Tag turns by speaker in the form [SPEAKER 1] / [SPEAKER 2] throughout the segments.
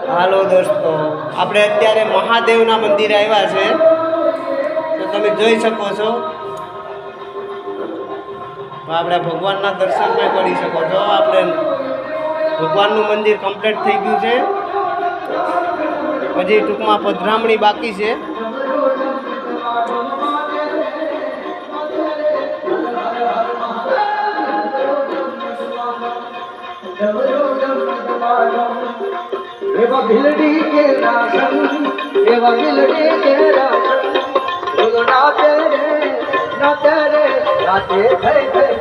[SPEAKER 1] હાલો દોસ્તો, આપણે અત્યારે મહાદેવના મંદિરે આવ્યા છે. તો તમે જોઈ શકો છો, આપણે ભગવાનના દર્શન પણ કરી શકો છો. આપણે ભગવાનનું મંદિર કમ્પ્લીટ થઈ ગયું છે. હજી ટૂંકમાં પધરામણી બાકી છે.
[SPEAKER 2] એવા ભીલડી કે રાશન એવા ભીલડી કે રાશન બોલો ના તેરે રાતે થઈ થઈ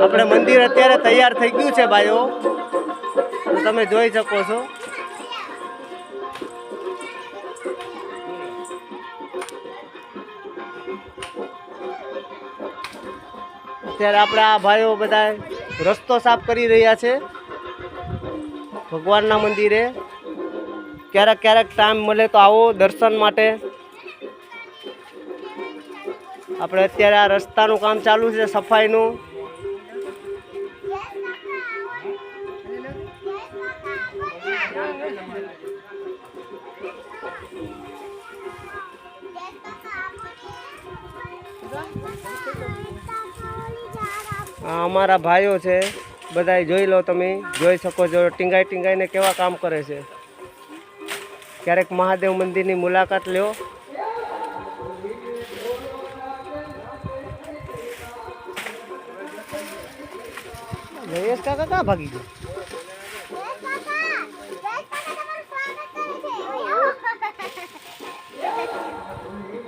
[SPEAKER 1] આપણે મંદિર અત્યારે તૈયાર થઈ ગયું છે ભાઈઓ, તો તમે જોઈ શકો છો. અત્યારે આપણે આ ભાઈઓ બધા રસ્તો સાફ કરી રહ્યા છે ભગવાનના મંદિરે. ક્યારેક ક્યારેક ટાઈમ મળે તો આવો દર્શન માટે. આપણે અત્યારે આ રસ્તાનું કામ ચાલુ છે, સફાઈનું. આ અમારા ભાઈઓ છે બધા, જોઈ લો, તમે જોઈ શકો છો ટીંગાઈ ટીંગાઈને કેવા કામ કરે છે. ક્યારેક મહાદેવ મંદિરની મુલાકાત લ્યો. જયેશ કાકા ક્યાં ભાગી ગયો?